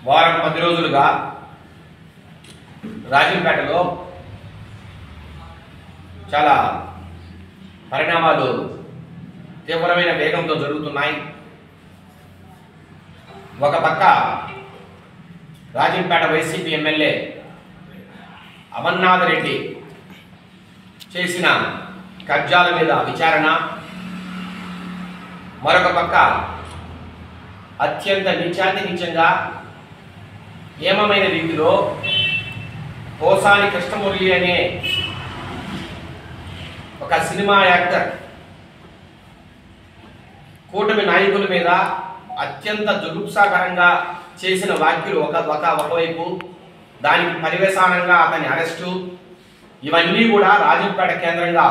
వారం 10 రోజులుగా రాజంపేటలో చాలా పరిణామాలు తీవ్రమైన వేగంతో జరుగుతున్నాయి. ఒక పక్క రాజంపేట వైసీపీ ఎమ్మెల్యే అమర్నాథ్ రెడ్డి చేసిన కబ్జాల మీద విచారణ, మరొక పక్క అత్యంత నీచంగా ఏమమైన రీతిలో పోసాని కృష్ణమురళి అనే ఒక సినిమా యాక్టర్ కూటమి నాయకుల మీద అత్యంత జుగుప్సాకరంగా చేసిన వ్యాఖ్యలు ఒకవైపు, దానికి పర్యవసానంగా అతని అరెస్టు, ఇవన్నీ కూడా రాజంపేట కేంద్రంగా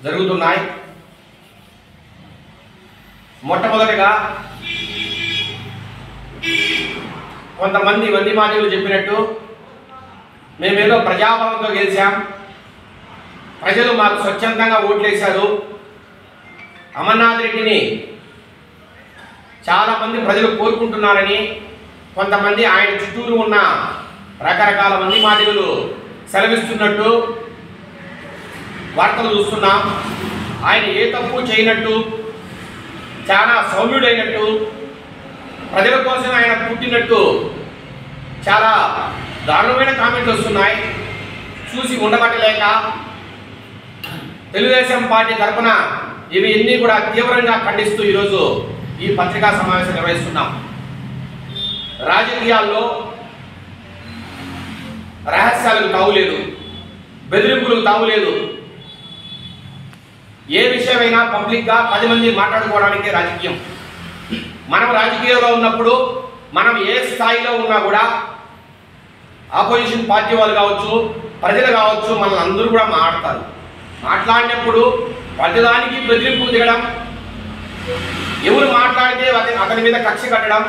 జరుగుతున్నాయి. మొట్టమొదటిగా కొంతమంది వందిమాజులు చెప్పినట్టు మేమేదో ప్రజాబలంతో గెలిచాం, ప్రజలు మాకు స్వచ్ఛందంగా ఓట్లేశారు, అమర్నాథ్ రెడ్డిని చాలామంది ప్రజలు కోరుకుంటున్నారని కొంతమంది ఆయన చుట్టూరు ఉన్న రకరకాల వందిమాజులు సెలవిస్తున్నట్టు వార్తలు చూస్తున్నాం. ఆయన ఏ తప్పు చేయనట్టు, చాలా సౌమ్యుడైనట్టు, ప్రజల కోసం ఆయన పుట్టినట్టు చాలా దారుణమైన కామెంట్లు వస్తున్నాయి. చూసి ఉండబట్టలేక తెలుగుదేశం పార్టీ తరఫున ఇవి అన్నీ కూడా తీవ్రంగా ఖండిస్తూ ఈరోజు ఈ పత్రికా సమావేశం నిర్వహిస్తున్నాం. రాజకీయాల్లో రహస్యాలకు తావులేదు, బెదిరింపులకు తావులేదు. ఏ విషయమైనా పబ్లిక్గా 10 మంది మాట్లాడుకోవడానికి రాజకీయం. మనం రాజకీయంలో ఉన్నప్పుడు మనం ఏ స్థాయిలో ఉన్నా కూడా ఆపోజిషన్ పార్టీ వాళ్ళు కావచ్చు, ప్రజలు కావచ్చు, మనల్ని అందరూ కూడా మాట్లాడతారు. మాట్లాడినప్పుడు ప్రతిదానికి బెదిరింపులు దిగడం, ఎవరు మాట్లాడితే అతని మీద కక్ష కట్టడం,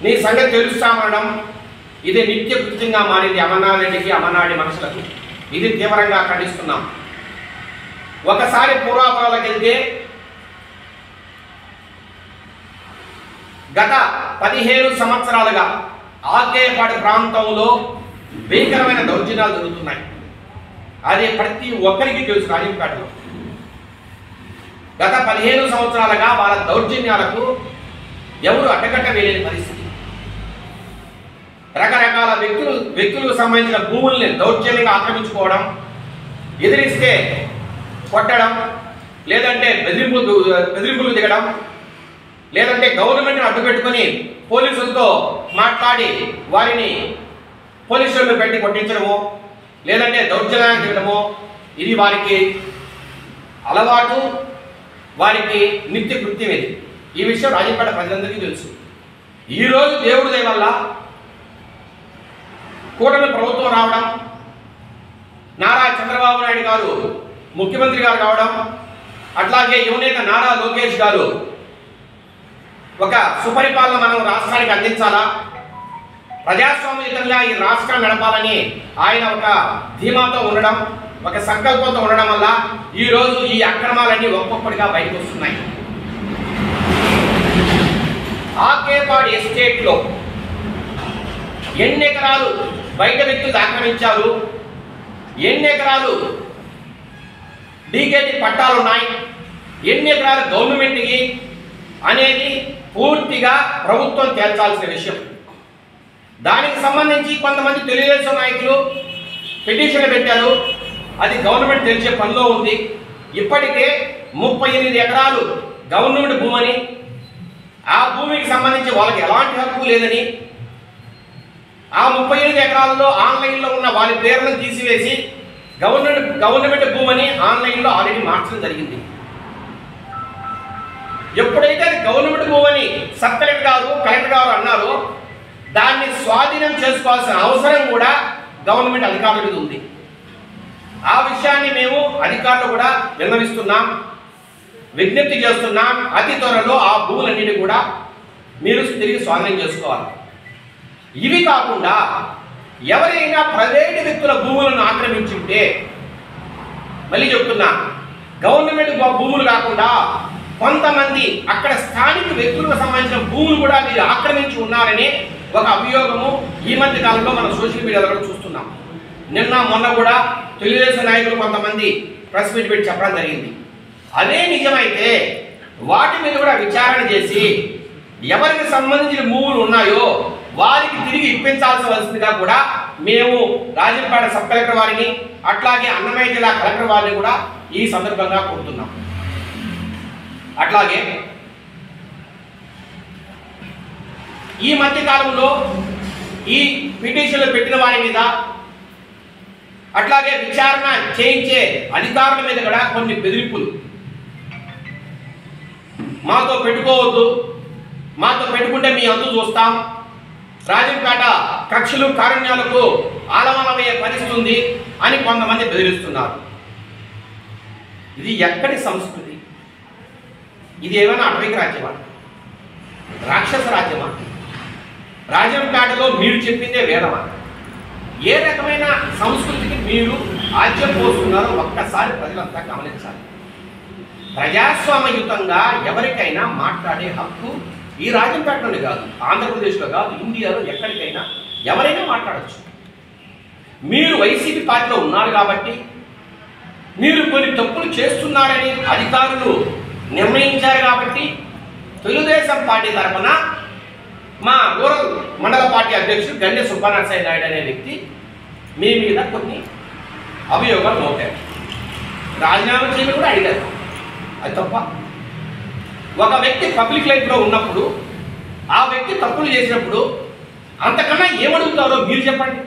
నీ సంగతి తెలుస్తామనడం, ఇది నిత్య కృత్యంగా మారింది అమర్నాథ్ రెడ్డికి, అమర్నాథ్ మనుషులకు. ఇది తీవ్రంగా ఖండిస్తున్నాం. ఒకసారి పూర్వాపరాలకు వెళ్తే గత 15 సంవత్సరాలుగా ఆకేపాటి ప్రాంతంలో భీకరమైన దౌర్జన్యాలు జరుగుతున్నాయి. అది ప్రతి ఒక్కరికి తెలుసు. రాజంపేటలో గత 15 సంవత్సరాలుగా వాళ్ళ దౌర్జన్యాలకు ఎవరు అడ్డకట్ట వేయలేని పరిస్థితి. రకరకాల వ్యక్తులకు సంబంధించిన భూముల్ని దౌర్జన్యంగా ఆక్రమించుకోవడం, ఎదిరిస్తే కొట్టడం, లేదంటే బెదిరింపులు దిగడం, లేదంటే గవర్నమెంట్ని అడ్డుపెట్టుకొని పోలీసులతో మాట్లాడి వారిని పోలీసులను పెట్టి కొట్టించడము, లేదంటే దౌర్జన్యాన్ని దిగడము, ఇది వారికి అలవాటు, వారికి నిత్య కృత్యం. ఇది ఈ విషయం రాజంపేట ప్రజలందరికీ తెలుసు. ఈరోజు దేవుడి దయ వల్ల కూటమి ప్రభుత్వం రావడం, నారా చంద్రబాబు నాయుడు గారు ముఖ్యమంత్రి గారు కావడం, అట్లాగే యువనేత నారా లోకేష్ గారు ఒక సుపరిపాలన మనం రాష్ట్రానికి అందించాలా, ప్రజాస్వామ్యయుతంగా ఈ రాష్ట్రాన్ని నడపాలని ఆయన ఒక ధీమాతో ఉండడం, ఒక సంకల్పంతో ఉండడం వల్ల ఈరోజు ఈ అక్రమాలన్నీ ఒక్కొక్కటిగా బయటకు వస్తున్నాయి. ఆకేపాడు ఎస్టేట్లో ఎన్ని ఎకరాలు బయట వ్యక్తులు ఆక్రమించారు, ఎన్ని ఎకరాలు డీకేటీ పట్టాలు ఉన్నాయి, ఎన్ని ఎకరాలు గవర్నమెంట్కి అనేది పూర్తిగా ప్రభుత్వం తేల్చాల్సిన విషయం. దానికి సంబంధించి కొంతమంది తెలుగుదేశం నాయకులు పిటిషన్లు పెట్టారు. అది గవర్నమెంట్ తెలిసే పనిలో ఉంది. ఇప్పటికే 38 ఎకరాలు గవర్నమెంట్ భూమని, ఆ భూమికి సంబంధించి వాళ్ళకి ఎలాంటి హక్కు లేదని, ఆ 38 ఎకరాల్లో ఆన్లైన్లో ఉన్న వాళ్ళ పేర్లను తీసివేసి గవర్నమెంట్ భూమని ఆన్లైన్లో ఆల్రెడీ మార్చడం జరిగింది. ఎప్పుడైతే అది గవర్నమెంట్ భూమని సబ్ కలెక్టర్ గారు అన్నారో, దాన్ని స్వాధీనం చేసుకోవాల్సిన అవసరం కూడా గవర్నమెంట్ అధికారుల మీద ఉంది. ఆ విషయాన్ని మేము అధికారులు కూడా విన్నవిస్తున్నాం, విజ్ఞప్తి చేస్తున్నాం. అతి త్వరలో ఆ భూములన్నిటి కూడా మీరు తిరిగి స్వాధీనం చేసుకోవాలి. ఇవి కాకుండా ఎవరైనా ప్రైవేటు వ్యక్తుల భూములను ఆక్రమించుంటే, మళ్ళీ చెప్తున్నా, గవర్నమెంట్ భూములు కాకుండా కొంతమంది అక్కడ స్థానిక వ్యక్తులకు సంబంధించిన భూములు కూడా మీరు ఆక్రమించి ఉన్నారని ఒక అభియోగము ఈ మధ్య కాలంలో మనం సోషల్ మీడియాలో కూడా చూస్తున్నాం. నిన్న మొన్న కూడా తెలుగుదేశం నాయకులు కొంతమంది ప్రెస్ మీట్ పెట్టి చెప్పడం జరిగింది. అదే నిజమైతే వాటి మీద కూడా విచారణ చేసి ఎవరికి సంబంధించిన భూములు ఉన్నాయో వారికి తిరిగి ఇప్పించాల్సివలసిందిగా కూడా మేము రాజంపేట సబ్ కలెక్టర్ వారిని అట్లాగే అన్నమయ్య జిల్లా కలెక్టర్ వారిని కూడా ఈ సందర్భంగా కోరుతున్నాం. అట్లాగే ఈ మధ్య కాలంలో ఈ పిటిషన్లు పెట్టిన వారి మీద అట్లాగే విచారణ చేయించే అధికారుల మీద కూడా కొన్ని బెదిరింపులు, మాతో పెట్టుకోవద్దు, మాతో పెట్టుకుంటే మీ అంతు చూస్తాం, రాజంపేట కక్షలు కారుణ్యాలకు ఆలమనమయ్యే పరిస్థితి అని కొంతమంది బెదిరిస్తున్నారు. ఇది ఎక్కడి సంస్కృతి? ఇది ఏమైనా అటవిక రాజ్యమా, రాక్షస రాజ్యమా? రాజంపేటలో మీరు చెప్పిందే వేదమా? ఏ రకమైన సంస్కృతికి మీరు ఆజ్యం పోస్తున్నారో ఒక్కసారి ప్రజలంతా గమనించాలి. ప్రజాస్వామ్యయుతంగా ఎవరికైనా మాట్లాడే హక్కు ఈ రాజంపేటలోనే కాదు, ఆంధ్రప్రదేశ్లో కాదు, ఇండియాలో ఎక్కడికైనా ఎవరైనా మాట్లాడచ్చు. మీరు వైసీపీ పార్టీలో ఉన్నారు కాబట్టి మీరు కొన్ని తప్పులు చేస్తున్నారని అధికారులు నిర్ణయించారు కాబట్టి తెలుగుదేశం పార్టీ తరఫున మా రూరల్ మండల పార్టీ అధ్యక్షుడు గండె సుబ్బానరసాయి నాయుడు అనే వ్యక్తి మీ మీద కొన్ని అభియోగాలు మోపారు. రాజీనామా చేయమని కూడా అడిగారు. అది తప్ప. ఒక వ్యక్తి పబ్లిక్ లైఫ్లో ఉన్నప్పుడు ఆ వ్యక్తి తప్పులు చేసినప్పుడు అంతకన్నా ఏమడుగుతారో మీరు చెప్పండి.